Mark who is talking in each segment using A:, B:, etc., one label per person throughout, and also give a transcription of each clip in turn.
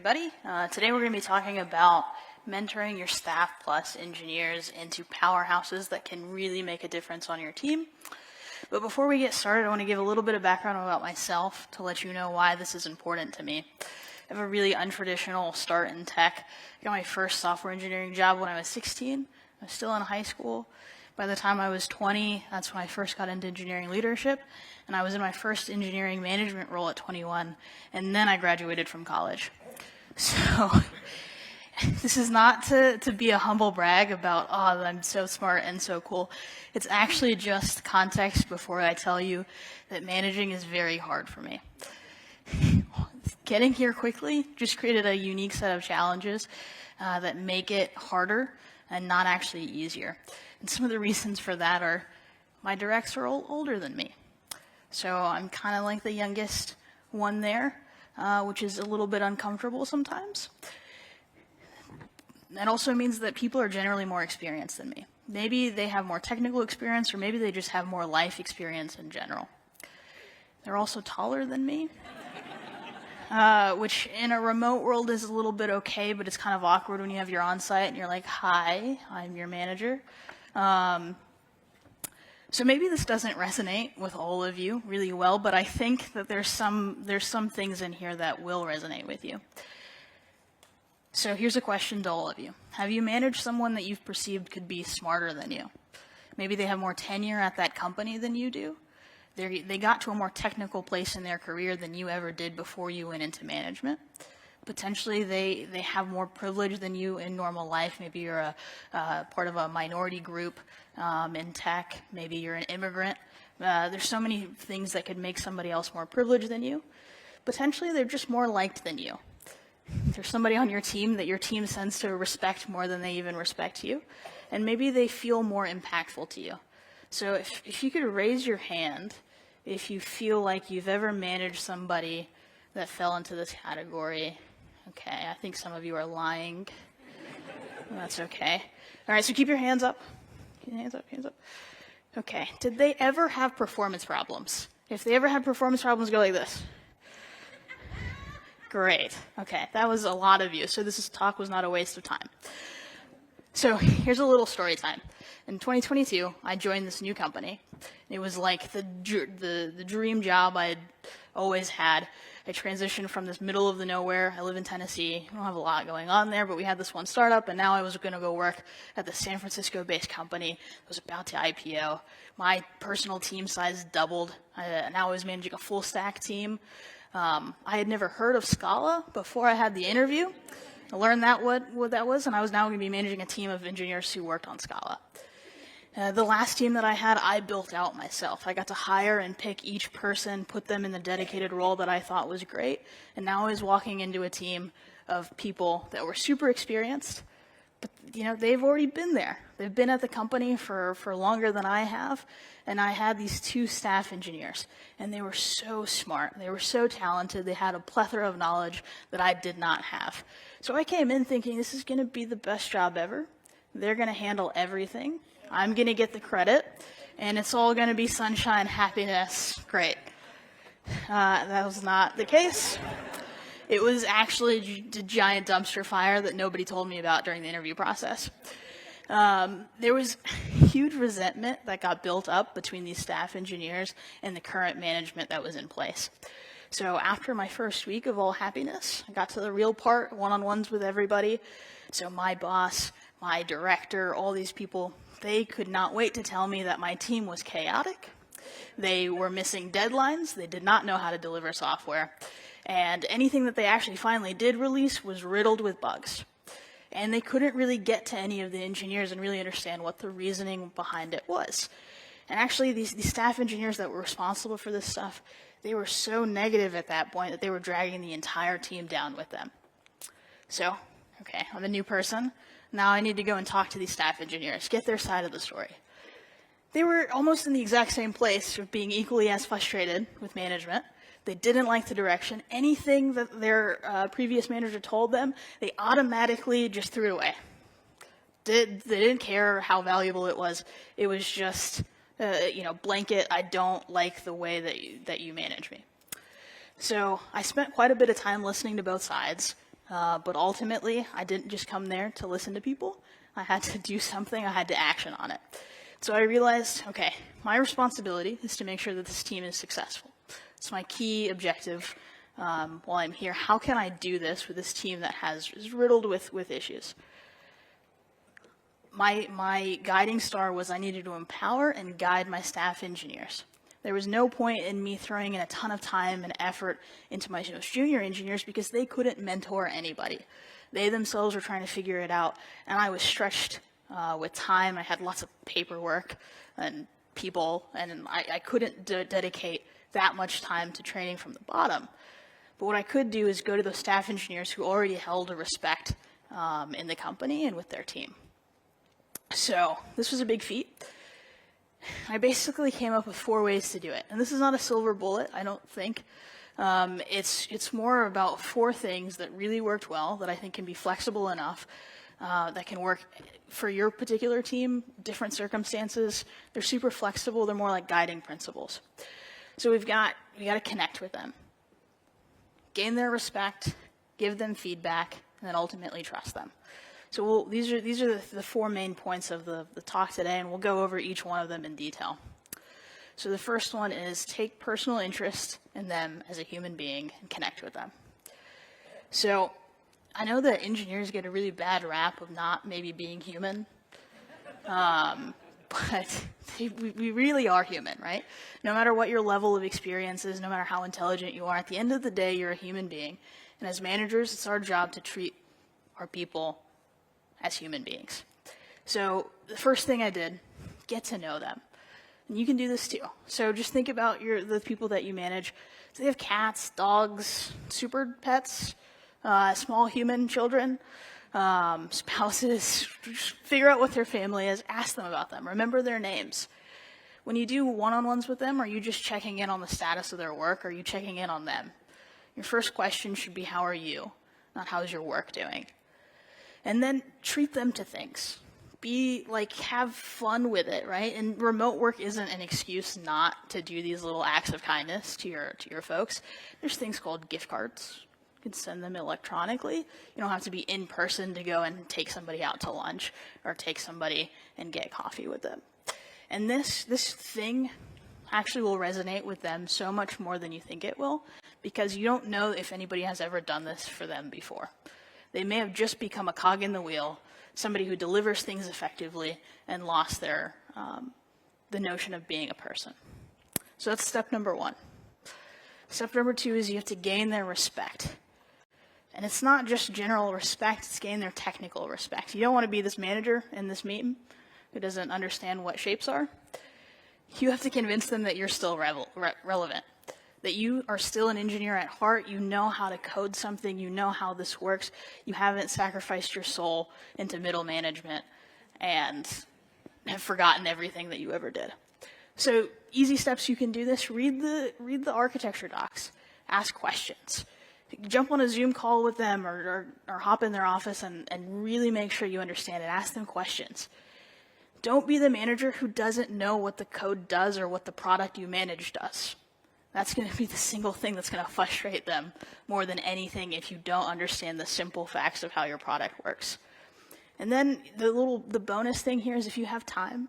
A: everybody. Today we're going to be talking about mentoring your staff plus engineers into powerhouses that can really make a difference on your team. But before we get started, I want to give a little bit of background about myself to let you know why this is important to me. I have a really untraditional start in tech. I got my first software engineering job when I was 16. I was still in high school. By the time I was 20, that's when I first got into engineering leadership, and I was in my first engineering management role at 21, and then I graduated from college. So this is not to be a humble brag about, oh, I'm so smart and so cool. It's actually just context before I tell you that managing is very hard for me. Getting here quickly just created a unique set of challenges that make it harder and not actually easier. And some of the reasons for that are my directs are all older than me. So I'm kind of like the youngest one there, which is a little bit uncomfortable sometimes. That also means that people are generally more experienced than me. Maybe they have more technical experience, or maybe they just have more life experience in general. They're also taller than me, which in a remote world is a little bit okay, but it's kind of awkward when you have your on-site and you're like, hi, I'm your manager. So maybe this doesn't resonate with all of you really well, but I think that there's some things in here that will resonate with you. So here's a question to all of you. Have you managed someone that you've perceived could be smarter than you? Maybe they have more tenure at that company than you do. They got to a more technical place in their career than you ever did before you went into management. Potentially, they have more privilege than you in normal life. Maybe you're a part of a minority group in tech. Maybe you're an immigrant. There's so many things that could make somebody else more privileged than you. Potentially, they're just more liked than you. There's somebody on your team that your team sends to respect more than they even respect you. And maybe they feel more impactful to you. So if you could raise your hand if you feel like you've ever managed somebody that fell into this category. Okay, I think some of you are lying. That's okay. All right, so keep your hands up. Keep your hands up, hands up. Okay, did they ever have performance problems? If they ever had performance problems, go like this. Great. Okay, that was a lot of you, so this talk was not a waste of time. So here's a little story time. In 2022, I joined this new company. It was like the dream job I'd always had. I transitioned from this middle of the nowhere. I live in Tennessee. I don't have a lot going on there, but we had this one startup, and now I was going to go work at the San Francisco-based company that was about to IPO. My personal team size doubled. Now I was managing a full-stack team. I had never heard of Scala before I had the interview. I learned what that was, and I was now going to be managing a team of engineers who worked on Scala. The last team that I had, I built out myself. I got to hire and pick each person, put them in the dedicated role that I thought was great, and now I was walking into a team of people that were super experienced, but they've already been there. They've been at the company for longer than I have, and I had these two staff engineers, and they were so smart. They were so talented. They had a plethora of knowledge that I did not have. So I came in thinking this is going to be the best job ever. They're going to handle everything. I'm going to get the credit, and it's all going to be sunshine, happiness, great. That was not the case. It was actually a giant dumpster fire that nobody told me about during the interview process. There was huge resentment that got built up between these staff engineers and the current management that was in place. So after my first week of all happiness, I got to the real part, one-on-ones with everybody. So my boss, my director, all these people, they could not wait to tell me that my team was chaotic. They were missing deadlines. They did not know how to deliver software. And anything that they actually finally did release was riddled with bugs. And they couldn't really get to any of the engineers and really understand what the reasoning behind it was. And actually, these staff engineers that were responsible for this stuff, they were so negative at that point that they were dragging the entire team down with them. So, okay, I'm a new person. Now I need to go and talk to these staff engineers, get their side of the story. They were almost in the exact same place of being equally as frustrated with management. They didn't like the direction. Anything that their previous manager told them, they automatically just threw it away. They didn't care how valuable it was. It was just, blanket, I don't like the way that you manage me. So I spent quite a bit of time listening to both sides. But ultimately, I didn't just come there to listen to people. I had to do something. I had to action on it. So I realized, okay, my responsibility is to make sure that this team is successful. It's my key objective while I'm here. How can I do this with this team that is riddled with issues? My guiding star was I needed to empower and guide my staff engineers. There was no point in me throwing in a ton of time and effort into my junior engineers because they couldn't mentor anybody. They themselves were trying to figure it out, and I was stretched with time. I had lots of paperwork and people, and I couldn't dedicate that much time to training from the bottom. But what I could do is go to those staff engineers who already held a respect in the company and with their team. So this was a big feat. I basically came up with 4 ways to do it. And this is not a silver bullet, I don't think. It's more about 4 things that really worked well, that I think can be flexible enough, that can work for your particular team, different circumstances. They're super flexible. They're more like guiding principles. So we got to connect with them, gain their respect, give them feedback, and then ultimately trust them. So these are the 4 main points of the talk today, and we'll go over each one of them in detail. So the first one is take personal interest in them as a human being and connect with them. So I know that engineers get a really bad rap of not maybe being human, but we really are human, right? No matter what your level of experience is, no matter how intelligent you are, at the end of the day, you're a human being. And as managers, it's our job to treat our people as human beings. So the first thing I did, get to know them. And you can do this too. So just think about the people that you manage. Do they have cats, dogs, super pets, small human children, spouses? Just figure out what their family is. Ask them about them. Remember their names. When you do one-on-ones with them, are you just checking in on the status of their work? Or are you checking in on them? Your first question should be, how are you? Not how's your work doing? And then treat them to things. Have fun with it, right? And remote work isn't an excuse not to do these little acts of kindness to your folks. There's things called gift cards. You can send them electronically. You don't have to be in person to go and take somebody out to lunch or take somebody and get coffee with them. And this thing actually will resonate with them so much more than you think it will, because you don't know if anybody has ever done this for them before. They may have just become a cog in the wheel, somebody who delivers things effectively and lost the notion of being a person. So that's step number 1. Step number 2 is you have to gain their respect. And it's not just general respect, it's gain their technical respect. You don't want to be this manager in this meeting who doesn't understand what shapes are. You have to convince them that you're still relevant. That you are still an engineer at heart, you know how to code something, you know how this works, you haven't sacrificed your soul into middle management and have forgotten everything that you ever did. So easy steps you can do this, read the architecture docs, ask questions. Jump on a Zoom call with them or hop in their office and really make sure you understand it, ask them questions. Don't be the manager who doesn't know what the code does or what the product you manage does. That's going to be the single thing that's going to frustrate them more than anything if you don't understand the simple facts of how your product works. And then the bonus thing here is if you have time,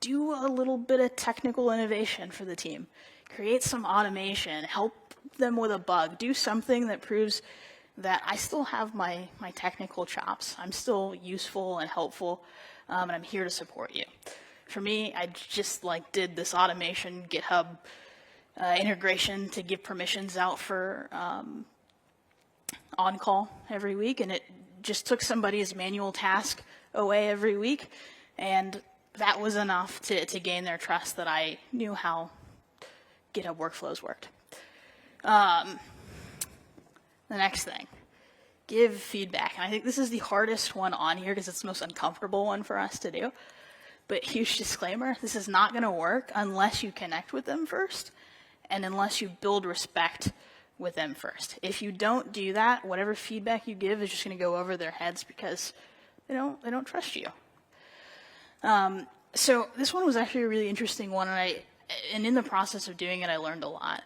A: do a little bit of technical innovation for the team. Create some automation, help them with a bug, do something that proves that I still have my technical chops. I'm still useful and helpful, and I'm here to support you. For me, I just did this automation GitHub integration to give permissions out for on-call every week, and it just took somebody's manual task away every week, and that was enough to gain their trust that I knew how GitHub workflows worked. The next thing, give feedback. And I think this is the hardest one on here because it's the most uncomfortable one for us to do. But huge disclaimer, this is not going to work unless you connect with them first and unless you build respect with them first. If you don't do that, whatever feedback you give is just going to go over their heads because they don't trust you. So this one was actually a really interesting one, and in the process of doing it, I learned a lot.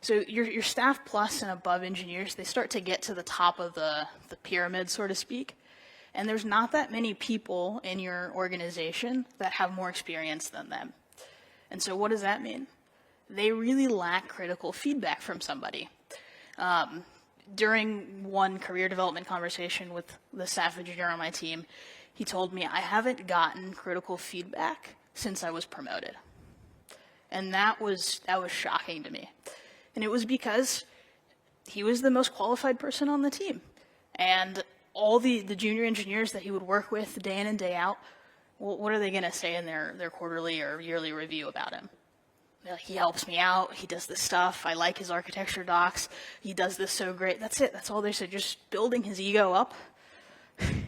A: So your staff plus and above engineers, they start to get to the top of the pyramid, so to speak. And there's not that many people in your organization that have more experience than them. And so what does that mean? They really lack critical feedback from somebody. During one career development conversation with the staff engineer on my team, he told me, I haven't gotten critical feedback since I was promoted. And that was shocking to me. And it was because he was the most qualified person on the team. And all the junior engineers that he would work with day in and day out, well, what are they going to say in their quarterly or yearly review about him? They're like, he helps me out, he does this stuff, I like his architecture docs, he does this so great. That's it, that's all they said, just building his ego up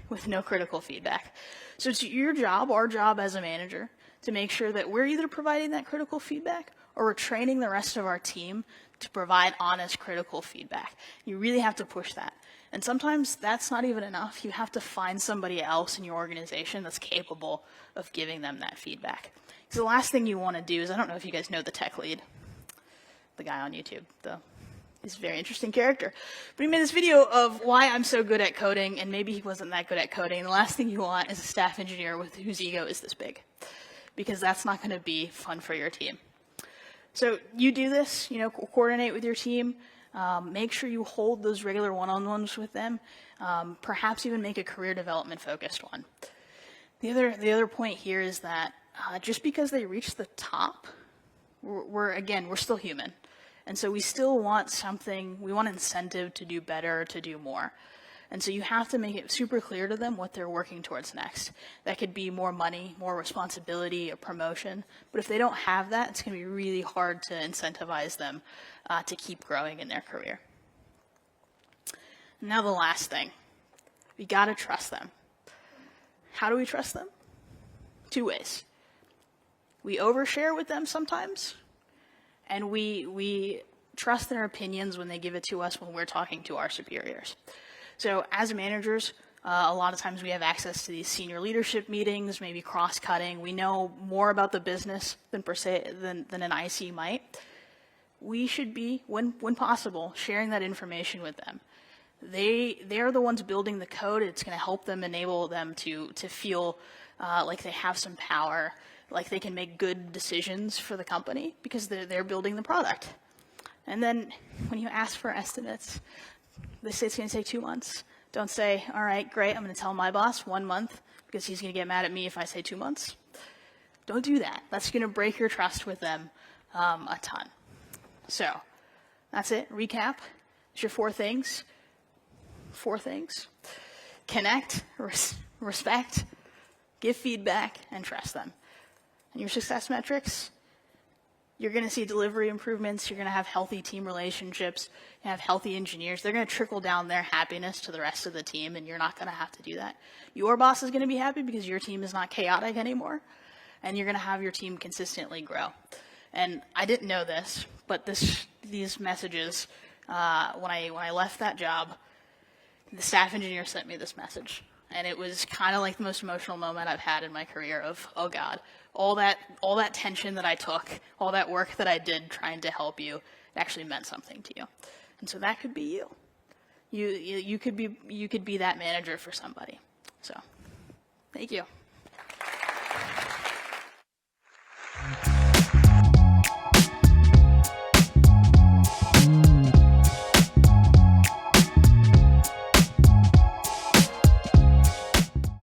A: with no critical feedback. So it's your job, our job as a manager, to make sure that we're either providing that critical feedback or we're training the rest of our team to provide honest critical feedback. You really have to push that. And sometimes that's not even enough. You have to find somebody else in your organization that's capable of giving them that feedback. Because the last thing you want to do is, I don't know if you guys know the tech lead, the guy on YouTube, he's a very interesting character. But he made this video of why I'm so good at coding, and maybe he wasn't that good at coding. And the last thing you want is a staff engineer whose ego is this big, because that's not going to be fun for your team. So you do this, coordinate with your team. Make sure you hold those regular one-on-ones with them. Perhaps even make a career development focused one. The other point here is that just because they reach the top, we're still human. And so we still want something, we want incentive to do better, to do more. And so you have to make it super clear to them what they're working towards next. That could be more money, more responsibility, a promotion. But if they don't have that, it's going to be really hard to incentivize them to keep growing in their career. Now the last thing, we got to trust them. How do we trust them? 2 ways. We overshare with them sometimes, and we trust their opinions when they give it to us when we're talking to our superiors. So as managers, a lot of times we have access to these senior leadership meetings, maybe cross-cutting. We know more about the business than an IC might. We should be, when possible, sharing that information with them. They're the ones building the code. It's going to help them, enable them to feel like they have some power, like they can make good decisions for the company because they're building the product. And then when you ask for estimates, they say it's going to take 2 months. Don't say, all right, great, I'm going to tell my boss 1 month because he's going to get mad at me if I say 2 months. Don't do that. That's going to break your trust with them a ton. So that's it. Recap. It's your 4 things. 4 things. Connect, respect, give feedback, and trust them. And your success metrics, you're going to see delivery improvements. You're going to have healthy team relationships. You have healthy engineers. They're going to trickle down their happiness to the rest of the team, and you're not going to have to do that. Your boss is going to be happy because your team is not chaotic anymore, and you're going to have your team consistently grow. And I didn't know this, but these messages, when I left that job, the staff engineer sent me this message. And it was kind of like the most emotional moment I've had in my career of, oh God, all that tension that I took, all that work that I did trying to help you, it actually meant something to you. And so that could be you. You could be that manager for somebody. So, thank you.